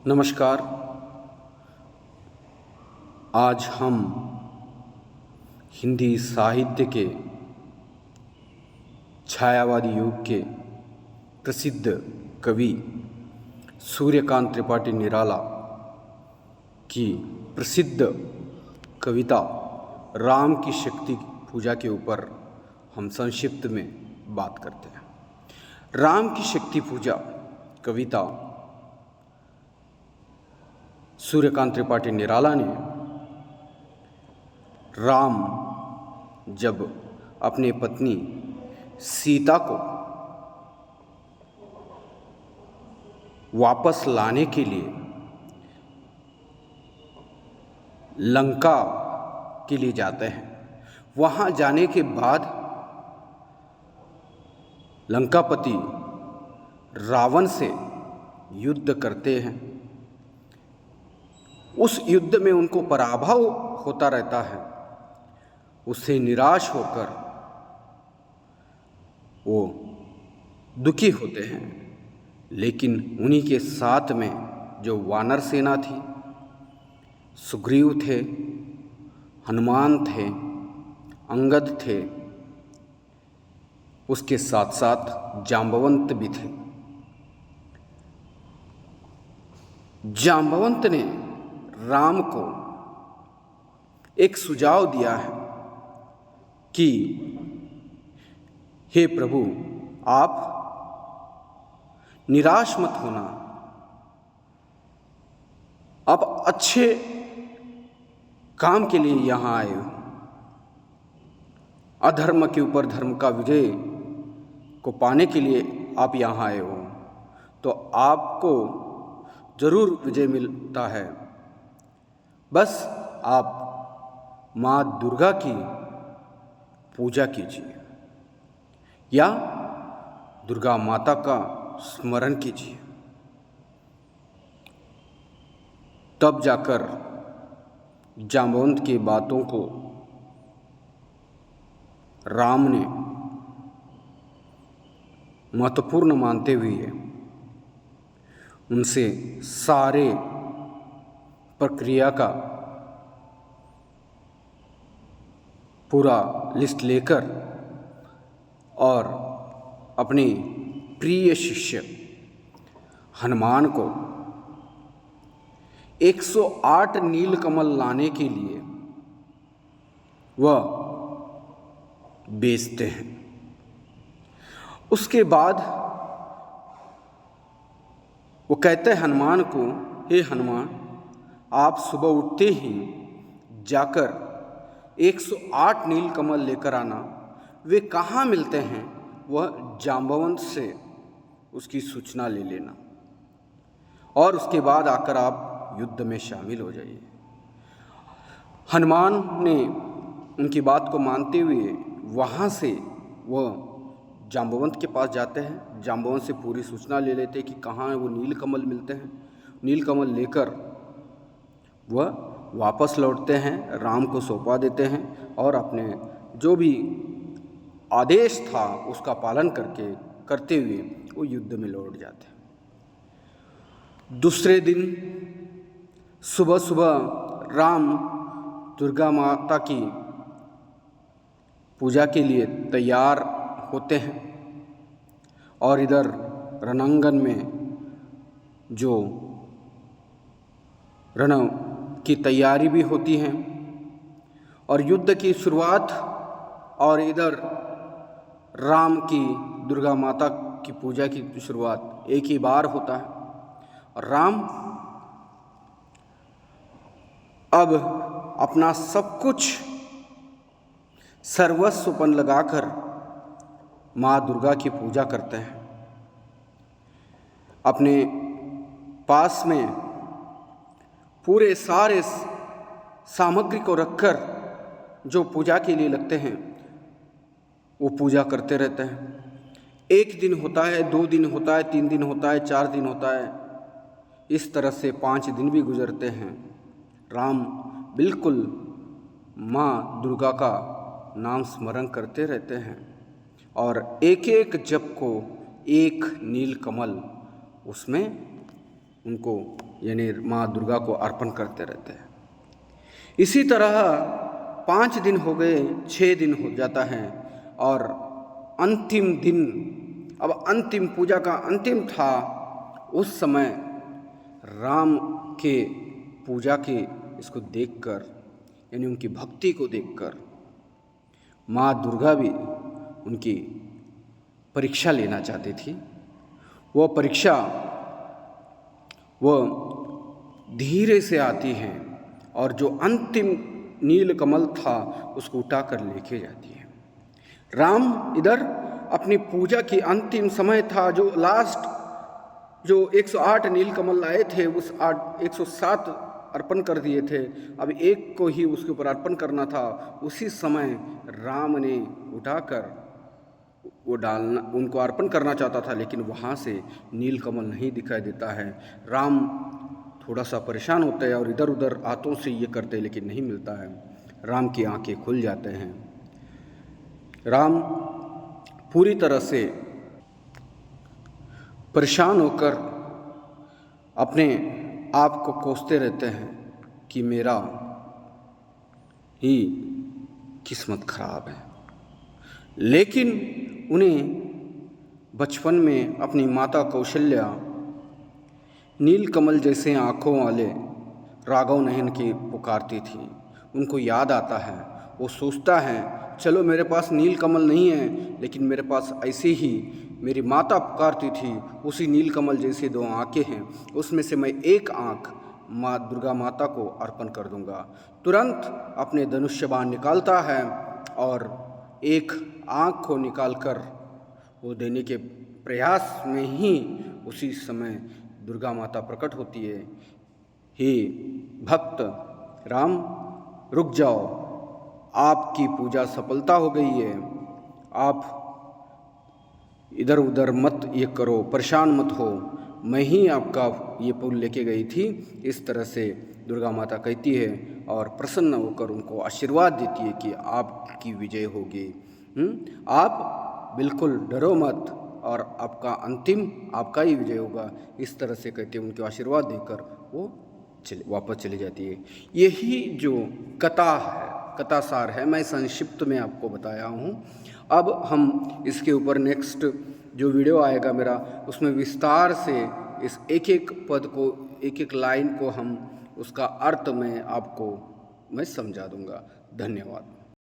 नमस्कार। आज हम हिंदी साहित्य के छायावादी युग के प्रसिद्ध कवि सूर्यकांत त्रिपाठी निराला की प्रसिद्ध कविता राम की शक्ति पूजा के ऊपर हम संक्षिप्त में बात करते हैं। राम की शक्ति पूजा कविता सूर्यकांत त्रिपाठी निराला ने राम जब अपने पत्नी सीता को वापस लाने के लिए लंका के लिए जाते हैं, वहाँ जाने के बाद लंकापति रावण से युद्ध करते हैं। उस युद्ध में उनको पराभव होता रहता है। उससे निराश होकर वो दुखी होते हैं, लेकिन उन्हीं के साथ में जो वानर सेना थी, सुग्रीव थे, हनुमान थे, अंगद थे, उसके साथ साथ जांबवंत भी थे। जांबवंत ने राम को एक सुझाव दिया है कि हे प्रभु, आप निराश मत होना, आप अच्छे काम के लिए यहाँ आए हो। अधर्म के ऊपर धर्म का विजय को पाने के लिए आप यहाँ आए हो, तो आपको जरूर विजय मिलता है। बस आप माँ दुर्गा की पूजा कीजिए या दुर्गा माता का स्मरण कीजिए, तब जाकर जांबवंत की बातों को राम ने महत्वपूर्ण मानते हुए उनसे सारे प्रक्रिया का पूरा लिस्ट लेकर और अपने प्रिय शिष्य हनुमान को 108 नीलकमल लाने के लिए वह बेचते हैं। उसके बाद वो कहते हैं हनुमान को, हे हनुमान, आप सुबह उठते ही जाकर 108 नीलकमल लेकर आना। वे कहाँ मिलते हैं वह जांबवंत से उसकी सूचना ले लेना, और उसके बाद आकर आप युद्ध में शामिल हो जाइए। हनुमान ने उनकी बात को मानते हुए वहाँ से वह जांबवंत के पास जाते हैं। जांबवंत से पूरी सूचना ले लेते हैं कि कहाँ वो नीलकमल मिलते हैं। नीलकमल लेकर वह वापस लौटते हैं, राम को सौंपा देते हैं और अपने जो भी आदेश था उसका पालन करते हुए वो युद्ध में लौट जाते हैं। दूसरे दिन सुबह सुबह राम दुर्गा माता की पूजा के लिए तैयार होते हैं, और इधर रणांगन में जो रण की तैयारी भी होती है और युद्ध की शुरुआत, और इधर राम की दुर्गा माता की पूजा की शुरुआत एक ही बार होता है। और राम अब अपना सब कुछ सर्वस्वपन लगाकर माँ दुर्गा की पूजा करते हैं। अपने पास में पूरे सारे सामग्री को रखकर जो पूजा के लिए लगते हैं वो पूजा करते रहते हैं। 1 दिन होता है, 2 दिन होता है, 3 दिन होता है, 4 दिन होता है, इस तरह से 5 दिन भी गुजरते हैं। राम बिल्कुल माँ दुर्गा का नाम स्मरण करते रहते हैं और एक एक जप को एक नील कमल उसमें उनको यानी माँ दुर्गा को अर्पण करते रहते हैं। इसी तरह 5 दिन हो गए, 6 दिन हो जाता है और अंतिम दिन, अब अंतिम पूजा का अंतिम था। उस समय राम के पूजा के इसको देखकर यानी उनकी भक्ति को देखकर माँ दुर्गा भी उनकी परीक्षा लेना चाहती थी। वो परीक्षा वो धीरे से आती है और जो अंतिम नील कमल था उसको उठाकर लेके जाती है। राम इधर अपनी पूजा की अंतिम समय था, जो लास्ट जो 108 नील कमल लाए थे उस 107 अर्पण कर दिए थे, अब एक को ही उसके ऊपर अर्पण करना था। उसी समय राम ने उठाकर वो डालना, उनको अर्पण करना चाहता था, लेकिन वहाँ से नील कमल नहीं दिखाई देता है। राम थोड़ा सा परेशान होता है और इधर उधर हाथों से ये करते, लेकिन नहीं मिलता है। राम की आंखें खुल जाते हैं। राम पूरी तरह से परेशान होकर अपने आप को कोसते रहते हैं कि मेरा ही किस्मत खराब है। लेकिन उन्हें बचपन में अपनी माता कौशल्या नील कमल जैसे आँखों वाले राघव नयन की पुकारती थी। उनको याद आता है, वो सोचता है चलो मेरे पास नील कमल नहीं है, लेकिन मेरे पास ऐसी ही मेरी माता पुकारती थी, उसी नील कमल जैसी 2 आँखें हैं, उसमें से मैं एक आँख माँ दुर्गा माता को अर्पण कर दूंगा। तुरंत अपने धनुष्य बाण निकालता है और एक आँख को निकालकर वो देने के प्रयास में ही उसी समय दुर्गा माता प्रकट होती है। हे भक्त राम, रुक जाओ, आपकी पूजा सफलता हो गई है, आप इधर उधर मत ये करो, परेशान मत हो, मैं ही आपका ये फूल लेके गई थी। इस तरह से दुर्गा माता कहती है और प्रसन्न होकर उनको आशीर्वाद देती है कि आपकी विजय होगी। आप बिल्कुल डरो मत और आपका अंतिम आपका ही विजय होगा। इस तरह से कहते उनके आशीर्वाद देकर वो वापस चली जाती है। यही जो कथा है, कथा सार है, मैं संक्षिप्त में आपको बताया हूँ। अब हम इसके ऊपर नेक्स्ट जो वीडियो आएगा मेरा, उसमें विस्तार से इस एक एक पद को, एक एक लाइन को हम उसका अर्थ मैं आपको समझा दूंगा। धन्यवाद।